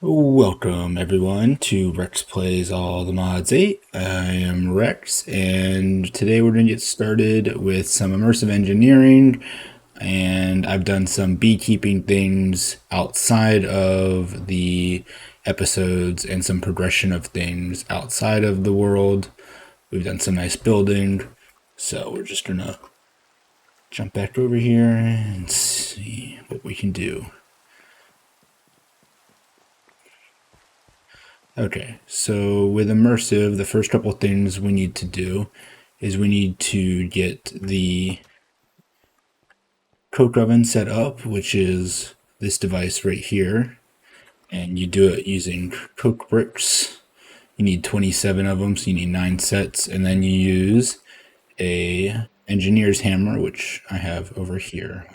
Welcome everyone to Rex Plays All the Mods 8. I am Rex, and today we're going to get started with some immersive engineering, and I've done some beekeeping things outside of the episodes and some progression of things outside of the world. We've done some nice building, so we're just going to jump back over here and see what we can do. Okay, so with immersive, the first couple of things we need to do is we need to get the coke oven set up, which is this device right here, and you do it using coke bricks. You need 27 of them, so you need 9 sets, and then you use a engineer's hammer, which I have over here.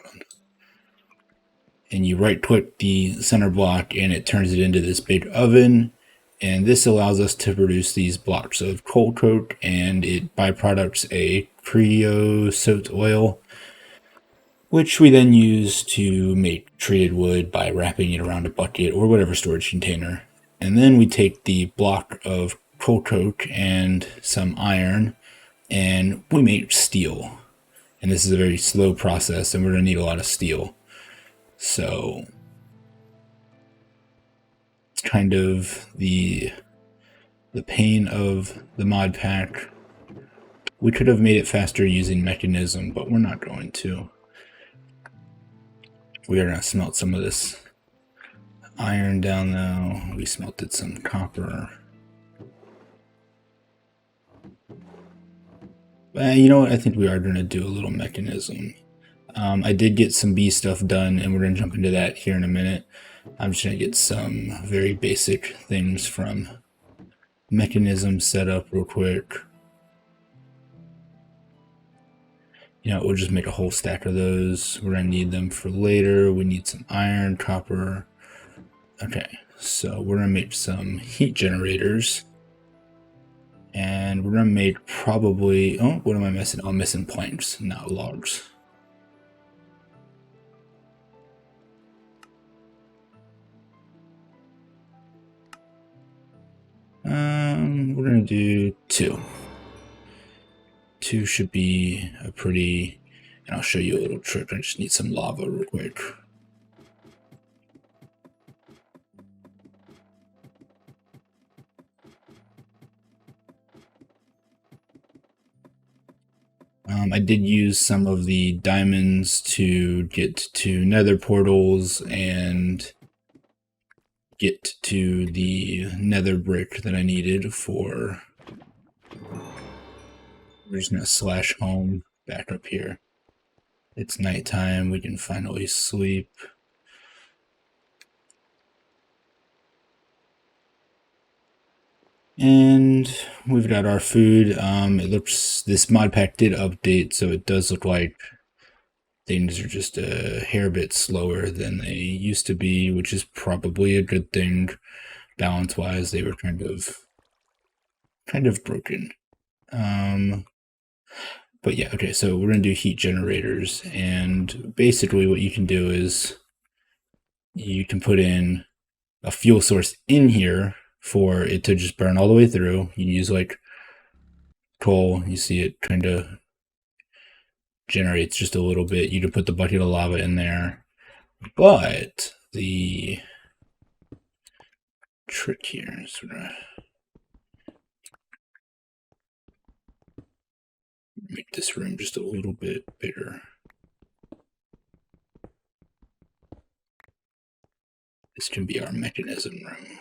And you right click the center block and it turns it into this big oven. And this allows us to produce these blocks of coal coke, and it byproducts a creosote oil, which we then use to make treated wood by wrapping it around a bucket or whatever storage container. And then we take the block of coal coke and some iron, and we make steel. And this is a very slow process, and we're going to need a lot of steel. So it's kind of the pain of the mod pack. We could have made it faster using Mekanism, but we're not going to. We are going to smelt some of this iron down though. We smelted some copper. You know what? I think we are going to do a little Mekanism. I did get some bee stuff done, and we're going to jump into that here in a minute. I'm just going to get some very basic things from Mekanism set up real quick. You know, we'll just make a whole stack of those. We're going to need them for later. We need some iron, copper. Okay, so we're going to make some heat generators. And we're going to make probably... Oh, what am I missing? Oh, I'm missing planks, not logs. We're going to do 2. 2 should be a pretty... And I'll show you a little trick. I just need some lava real quick. I did use some of the diamonds to get to nether portals and get to the nether brick that I needed for... We're just going to slash home back up here. It's nighttime. We can finally sleep. And we've got our food. It looks... This mod pack did update, so it does look like things are just a hair bit slower than they used to be, which is probably a good thing. Balance-wise, they were kind of broken. But yeah, okay, so we're going to do heat generators, and basically what you can do is you can put in a fuel source in here for it to just burn all the way through. You can use like coal, you see it kind of generates just a little bit. You can put the bucket of lava in there, but the trick here is we're going to make this room just a little bit bigger. This can be our mechanism room.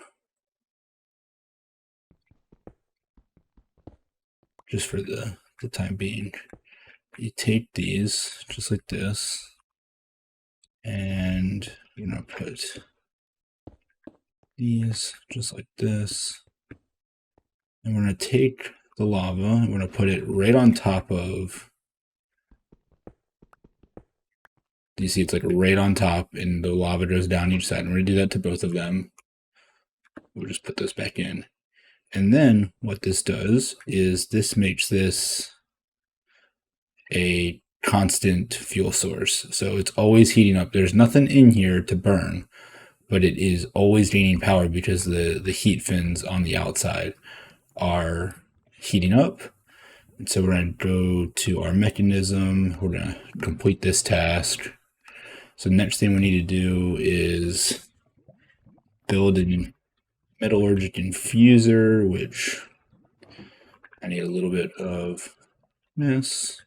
Just for the time being. You take these just like this, and you're going to put these just like this. And we're going to take the lava, and we're going to put it right on top of... You see it's like right on top, and the lava goes down each side. And we're going to do that to both of them. We'll just put those back in. And then what this does is this makes this a constant fuel source. So it's always heating up. There's nothing in here to burn, but it is always gaining power because the heat fins on the outside are heating up. And so we're going to go to our mechanism. We're going to complete this task. So the next thing we need to do is build a metallurgic infuser, which I need a little bit of this.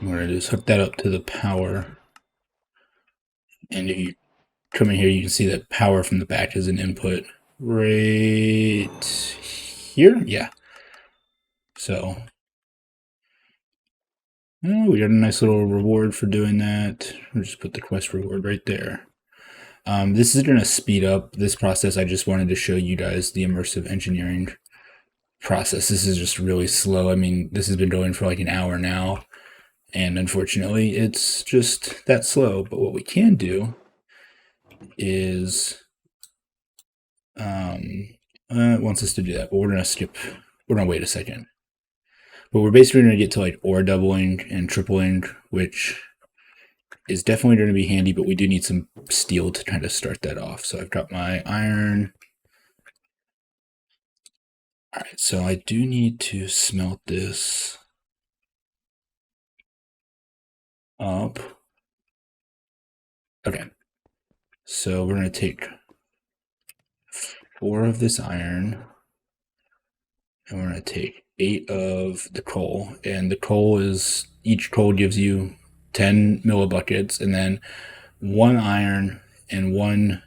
I'm going to just hook that up to the power. And if you come in here, you can see that power from the back is an input right here. Yeah. So we got a nice little reward for doing that. We'll just put the quest reward right there. This is going to speed up this process. I just wanted to show you guys the immersive engineering process. This is just really slow. I mean, this has been going for like an hour now, and unfortunately, it's just that slow. But what we can do is, it wants us to do that, but we're going to skip. We're going to wait a second. But we're basically going to get to like ore doubling and tripling, which is definitely going to be handy, but we do need some steel to kind of start that off. So I've got my iron. All right, so I do need to smelt this up. Okay, so we're going to take 4 of this iron, and we're going to take 8 of the coal. And the coal is, each coal gives you 10 millibuckets, and then 1 iron and 1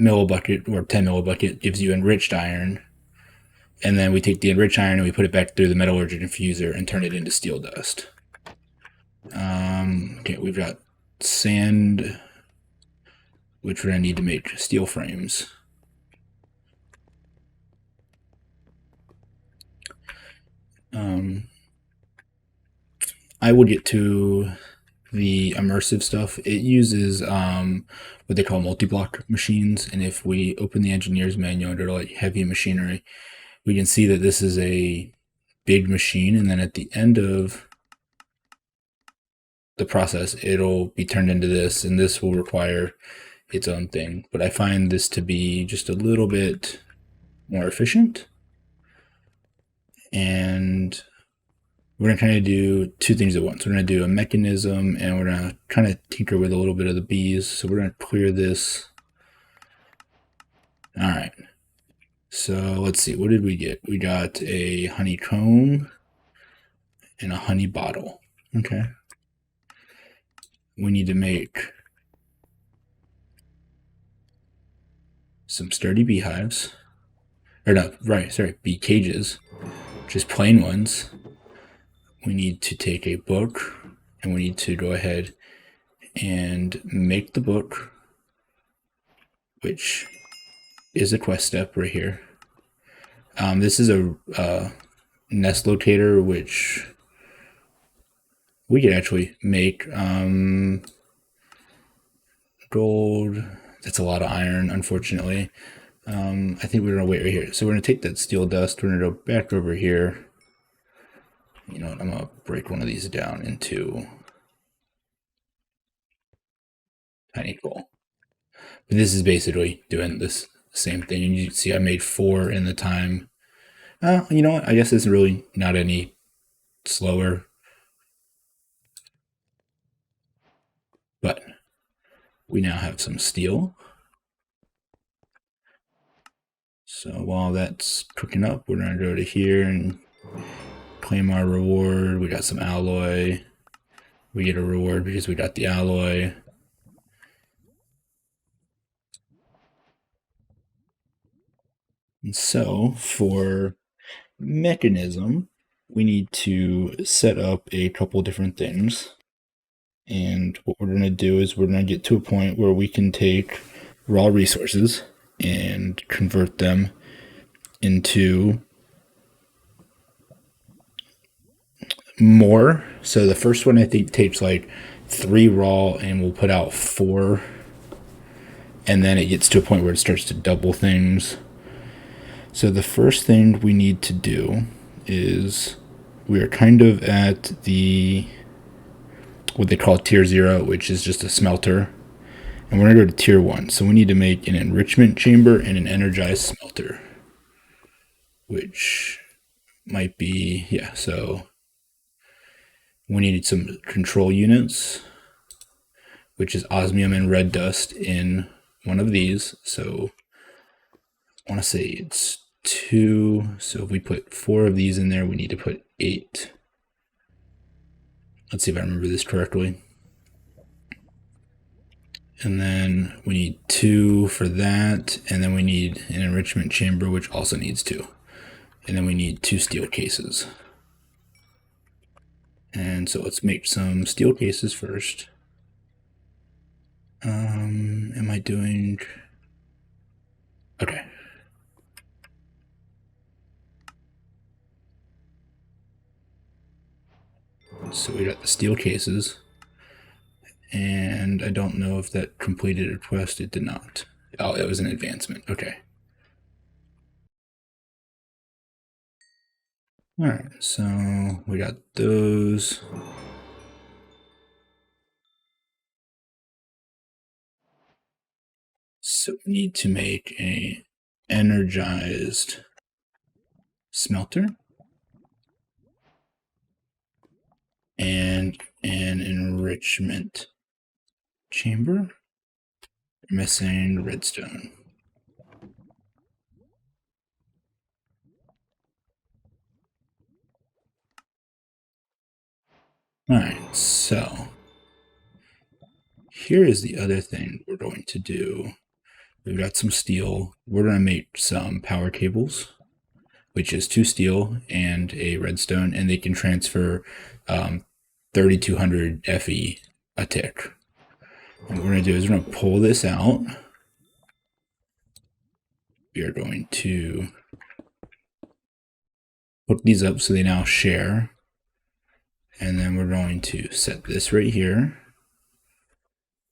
millibucket, or 10 millibucket, gives you enriched iron. And then we take the enriched iron and we put it back through the metallurgic infuser and turn it into steel dust. Okay, we've got sand, which we're going to need to make steel frames. I will get to the immersive stuff. It uses what they call multi-block machines, and if we open the engineer's manual and go to like heavy machinery, we can see that this is a big machine, and then at the end of the process, it'll be turned into this, and this will require its own thing. But I find this to be just a little bit more efficient, and we're going to kind of do 2 things at once. We're going to do a mechanism, and we're going to kind of tinker with a little bit of the bees. So we're going to clear this. All right. So let's see. What did we get? We got a honeycomb and a honey bottle. Okay. We need to make some sturdy beehives. Or no, right, sorry, bee cages. Just plain ones. We need to take a book, and we need to go ahead and make the book, which is a quest step right here. This is a nest locator, which we could actually make. Gold. That's a lot of iron, unfortunately. I think we're going to wait right here. So we're going to take that steel dust. We're going to go back over here. You know what? I'm going to break one of these down into tiny coal. But this is basically doing this same thing. And you can see I made 4 in the time. You know what? I guess it's really not any slower. But we now have some steel. So while that's cooking up, we're going to go to here and claim our reward. We got some alloy. We get a reward because we got the alloy. And so for mechanism, we need to set up a couple different things. And what we're going to do is we're going to get to a point where we can take raw resources and convert them into more. So the first one I think takes like 3 raw and we'll put out 4. And then it gets to a point where it starts to double things. So the first thing we need to do is we are kind of at the what they call tier 0, which is just a smelter. And we're going to go to tier 1. So we need to make an enrichment chamber and an energized smelter, which might be, yeah, so we need some control units, which is osmium and red dust in one of these. So I want to say it's 2. So if we put 4 of these in there, we need to put 8. Let's see if I remember this correctly. And then we need 2 for that. And then we need an enrichment chamber, which also needs 2. And then we need 2 steel cases. And so let's make some steel cases first. Am I doing... Okay. So we got the steel cases. And I don't know if that completed a quest. It did not. Oh, it was an advancement. Okay. Alright, so we got those. So we need to make a energized smelter and an enrichment chamber. We're missing redstone. Alright, so here is the other thing we're going to do. We've got some steel. We're going to make some power cables, which is 2 steel and a redstone, and they can transfer 3200 FE a tick. And what we're going to do is we're going to pull this out. We are going to hook these up so they now share. And then we're going to set this right here.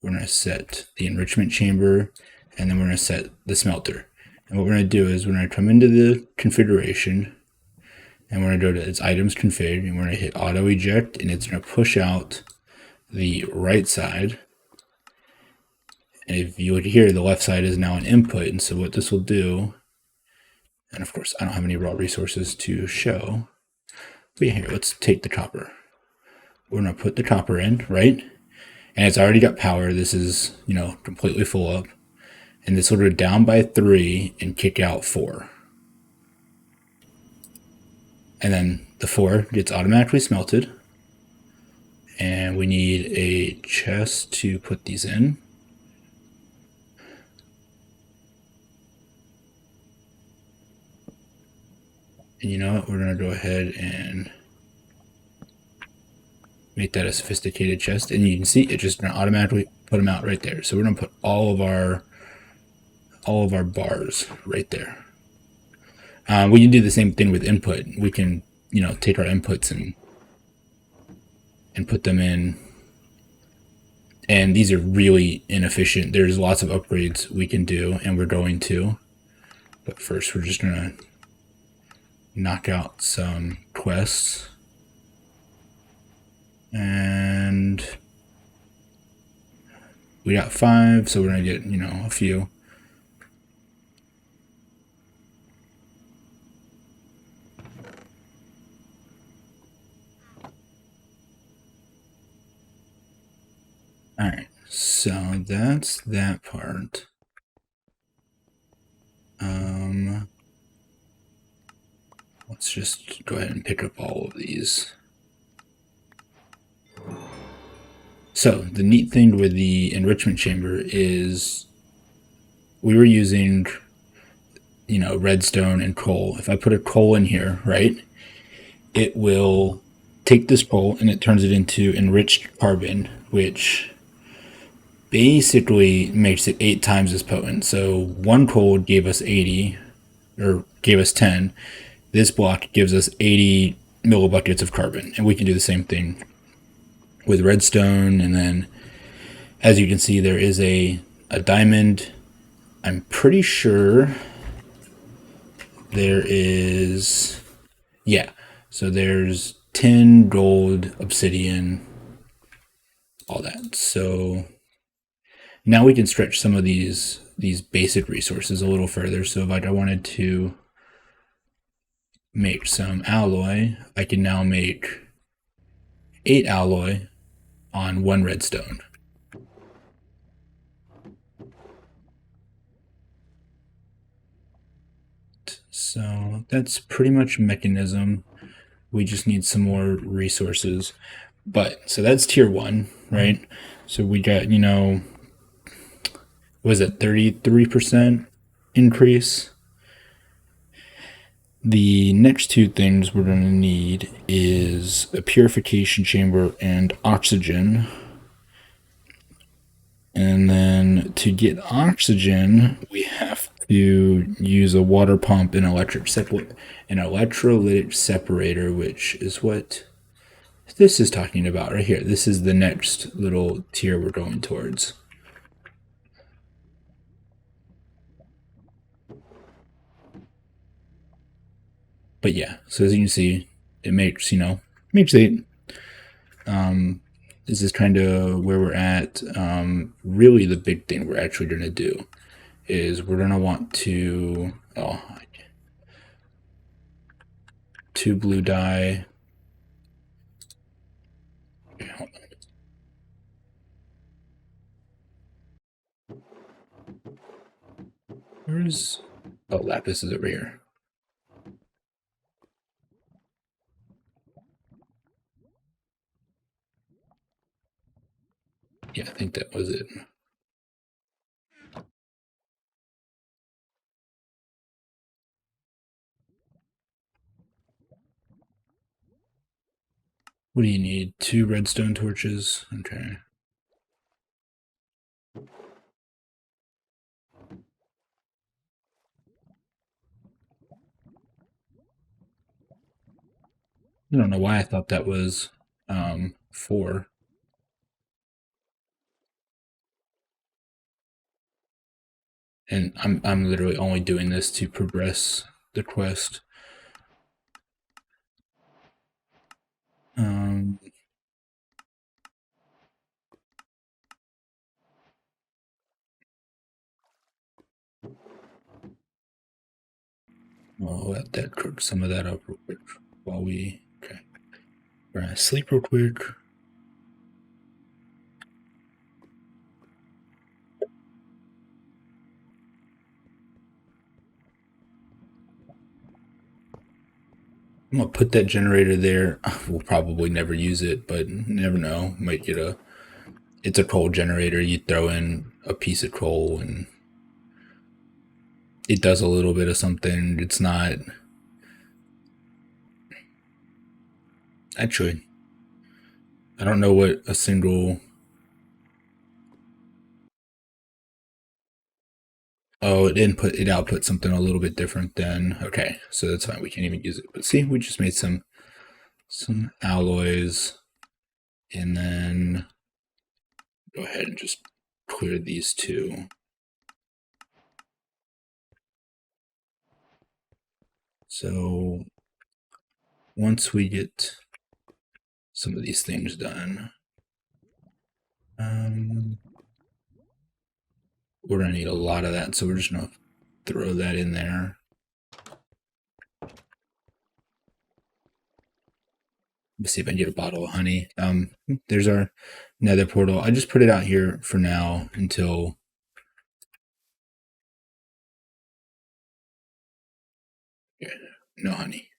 We're going to set the enrichment chamber, and then we're going to set the smelter. And what we're going to do is we're going to come into the configuration, and we're going to go to its items config, and we're going to hit auto eject, and it's going to push out the right side. And if you look here, the left side is now an input. And so what this will do, and of course I don't have any raw resources to show, but yeah, here, let's take the copper. We're going to put the copper in, right? And it's already got power. This is, completely full up. And this will go down by 3 and kick out 4. And then the 4 gets automatically smelted. And we need a chest to put these in. And you know what? We're going to go ahead and make that a sophisticated chest. And you can see it just going to automatically put them out right there. So we're going to put all of our bars right there. We can do the same thing with input. We can, take our inputs and put them in. And these are really inefficient. There's lots of upgrades we can do, and we're going to. But first, we're just going to knock out some quests. And we got 5, so we're going to get, a few. Alright, so that's that part. Let's just go ahead and pick up all of these. So the neat thing with the enrichment chamber is we were using, redstone and coal. If I put a coal in here, right, it will take this coal and it turns it into enriched carbon, which basically makes it 8 times as potent. So one coal gave us 80, or gave us 10. This block gives us 80 millibuckets of carbon, and we can do the same thing with redstone. And then, as you can see, there is a diamond. I'm pretty sure there is, yeah. So there's tin, gold, obsidian, all that. So now we can stretch some of these basic resources a little further. So if I wanted to make some alloy, I can now make 8 alloy on 1 redstone. So that's pretty much mechanism. We just need some more resources. But so that's tier 1, right? So we got, was it 33% increase? The next two things we're going to need is a purification chamber and oxygen. And then to get oxygen, we have to use a water pump and an electrolytic separator, which is what this is talking about right here. This is the next little tier we're going towards. But yeah, so as you can see, it makes 8. This is kind of where we're at. Really, the big thing we're actually going to do is we're going to want to, 2 blue dye. Where's, lapis is over here. Yeah, I think that was it. What do you need? 2 redstone torches? Okay. I don't know why I thought that was 4. And I'm literally only doing this to progress the quest. Um, I'll let that cook some of that up real quick while we. Okay. We're gonna sleep real quick. I'm gonna put that generator there. We'll probably never use it, but never know. Might get a. It's a coal generator. You throw in a piece of coal and it does a little bit of something. It's not. Actually, I don't know what a single. Oh, it output something a little bit different then. Okay, so that's fine. We can't even use it. But see, we just made some alloys, and then go ahead and just clear these two. So once we get some of these things done, we're gonna need a lot of that. So we're just gonna throw that in there. Let's see if I can get a bottle of honey. There's our nether portal. I just put it out here for now until. Okay, no honey.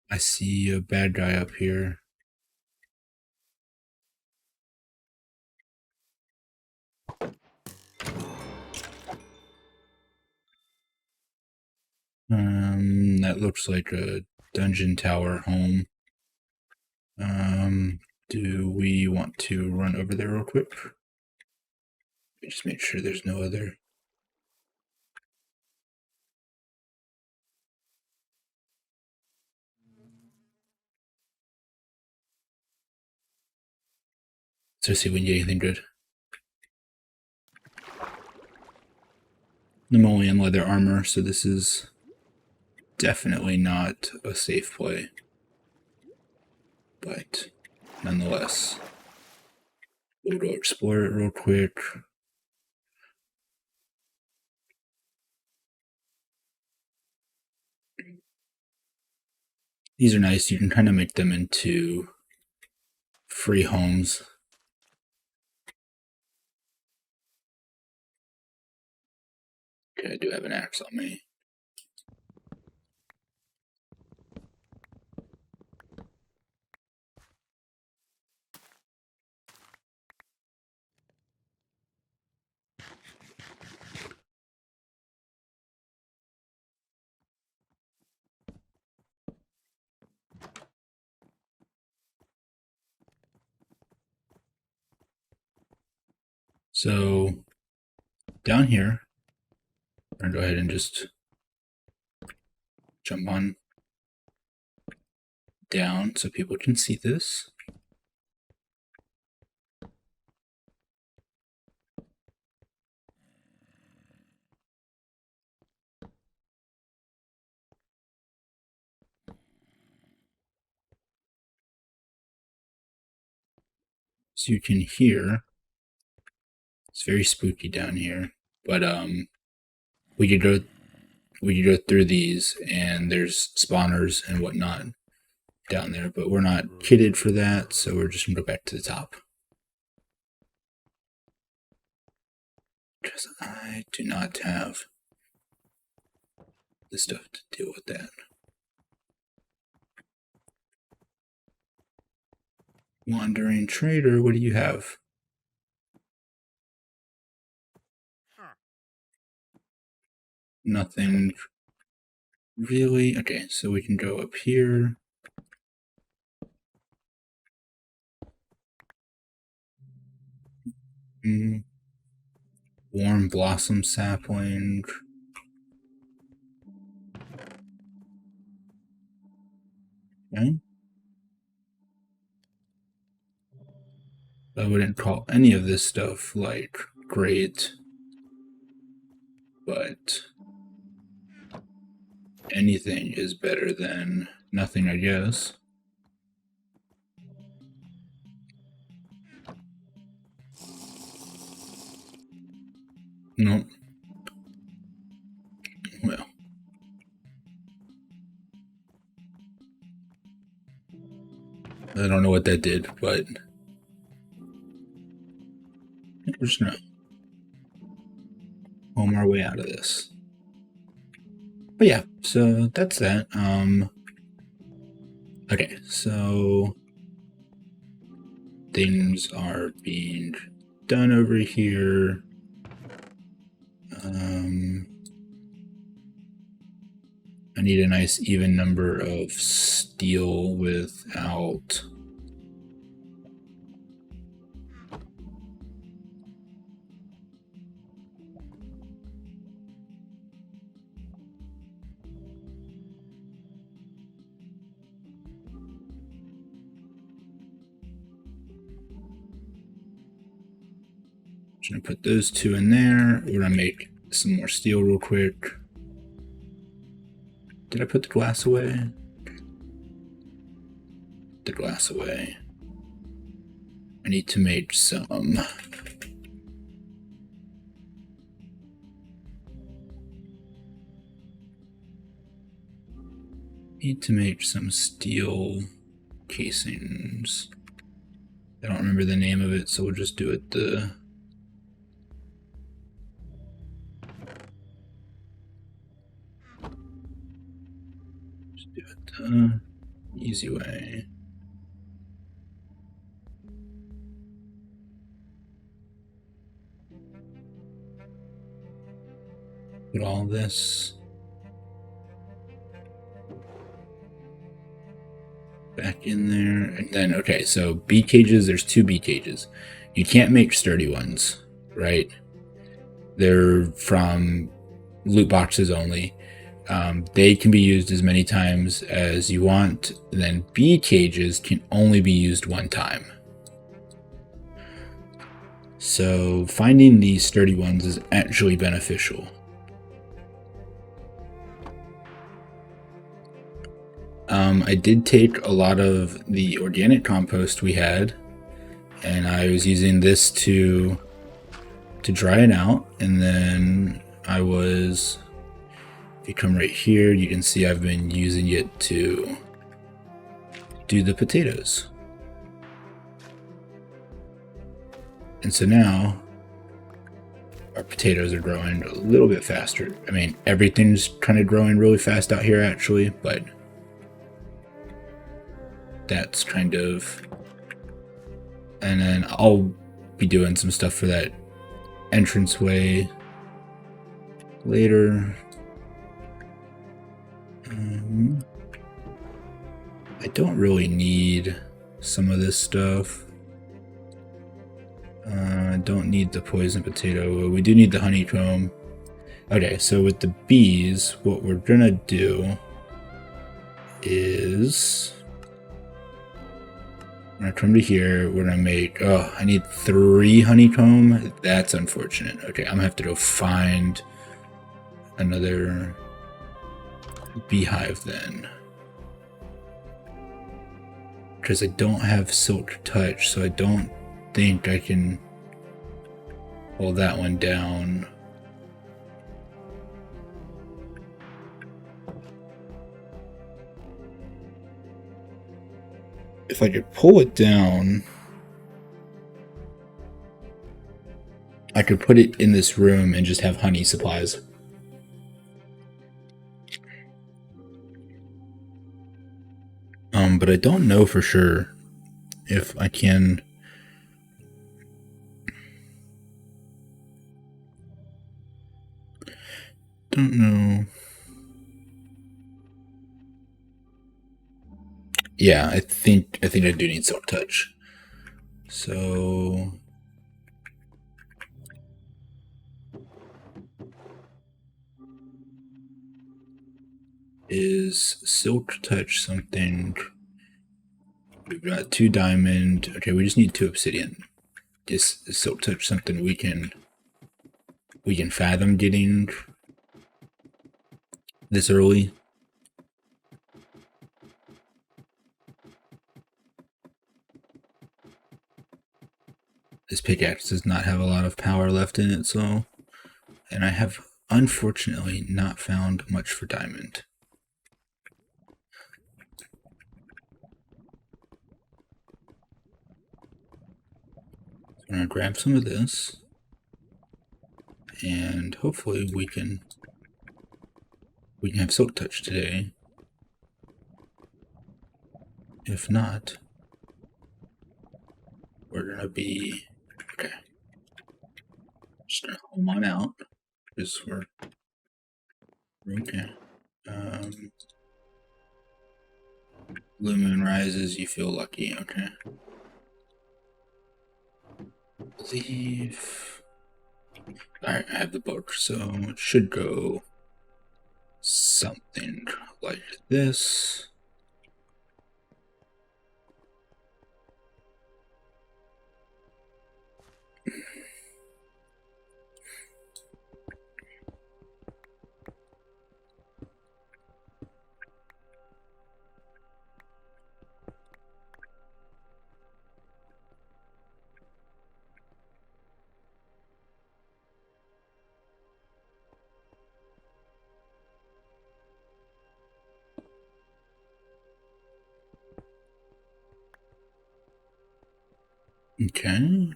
I see a bad guy up here. That looks like a dungeon tower home. Do we want to run over there real quick? Just make sure there's no other. So see if we can get anything good. Nemoleon leather armor, so this is definitely not a safe play. But nonetheless, we'll go explore it real quick. These are nice. You can kind of make them into free homes. Okay, I do have an axe on me. So down here, I'm going to go ahead and just jump on down so people can see this. So you can hear, it's very spooky down here, but we could go through these and there's spawners and whatnot down there, but we're not kitted for that, so we're just gonna go back to the top. Because I do not have the stuff to deal with that. Wandering trader, what do you have? Nothing really. Okay, so we can go up here. Warm blossom sapling. Okay. I wouldn't call any of this stuff like great, but anything is better than nothing, I guess. Nope. Well. I don't know what that did, but we're just gonna home our way out of this. But yeah, so that's that. Okay, so things are being done over here. I need a nice even number of steel without just gonna put those two in there. We're gonna make some more steel real quick. Did I put the glass away? The glass away. I need to make some steel casings. I don't remember the name of it, so we'll just do it the easy way. Put all this back in there. And then, okay, so bee cages, there's 2 bee cages. You can't make sturdy ones, right? They're from loot boxes only. They can be used as many times as you want. And then bee cages can only be used one time. So finding these sturdy ones is actually beneficial. I did take a lot of the organic compost we had, and I was using this to dry it out, and then I was, if you come right here, you can see I've been using it to do the potatoes. And so now our potatoes are growing a little bit faster. I mean, everything's kind of growing really fast out here actually, but that's kind of, and then I'll be doing some stuff for that entranceway later. I don't really need some of this stuff. I don't need the poison potato. We do need the honeycomb. Okay, so with the bees, what we're gonna do is I'm gonna come to here. We're gonna make, oh, I need 3 honeycomb. That's unfortunate. Okay, I'm gonna have to go find another beehive then, because I don't have silk touch, so I don't think I can hold that one down. If I could pull it down, I could put it in this room and just have honey supplies. But I don't know for sure if I can. Don't know. Yeah, I think I do need silk touch. So is silk touch something? We've got 2 diamond. Okay, we just need 2 obsidian. Is silk touch something we can fathom getting this early? This pickaxe does not have a lot of power left in it, so, and I have unfortunately not found much for diamond. I'm gonna grab some of this, and hopefully we can have silk touch today. If not, we're gonna be okay. Just gonna home on out because we're okay. Blue moon rises. You feel lucky. Okay. Believe. Alright, I have the book, so it should go something like this. Okay.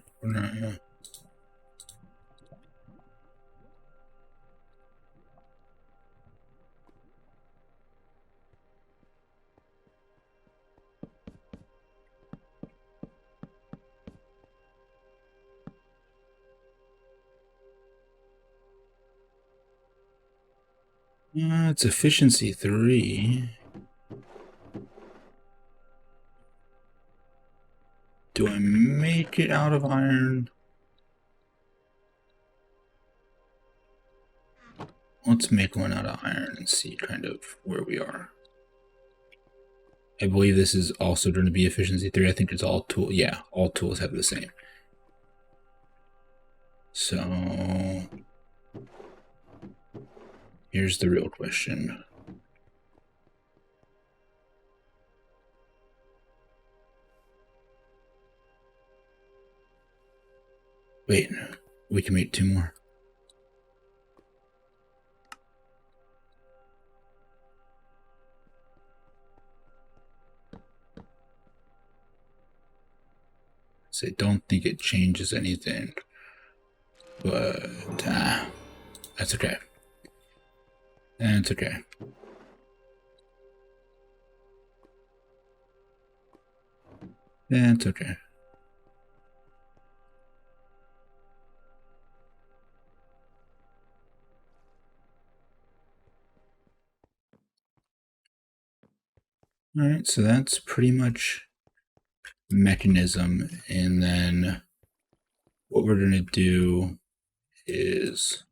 It's efficiency 3. Do I make it out of iron? Let's make one out of iron and see kind of where we are. I believe this is also going to be efficiency 3. I think it's all tool. Yeah, all tools have the same. So here's the real question. Wait, we can make 2 more. So I don't think it changes anything, but that's okay. That's okay. That's okay. All right, so that's pretty much mechanism. And then what we're going to do is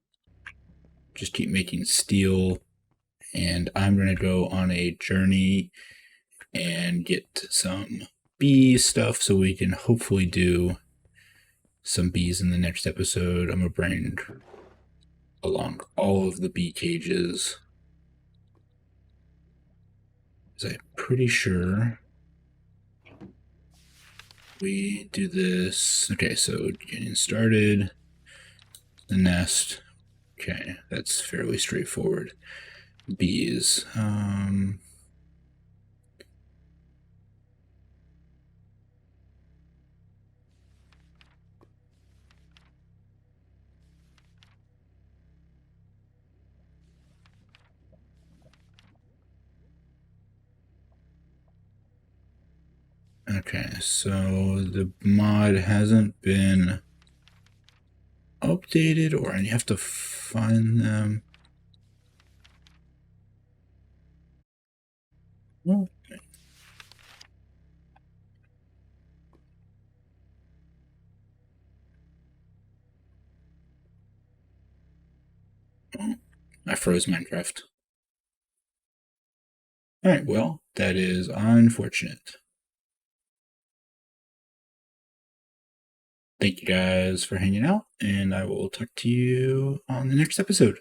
just keep making steel. And I'm going to go on a journey and get some bee stuff so we can hopefully do some bees in the next episode. I'm going to bring along all of the bee cages. I'm pretty sure we do this. Okay, so getting started. The nest. Okay, that's fairly straightforward. Bees. Okay, so the mod hasn't been updated, or you have to find them. Well, I froze Minecraft. Alright, well, that is unfortunate. Thank you guys for hanging out, and I will talk to you on the next episode.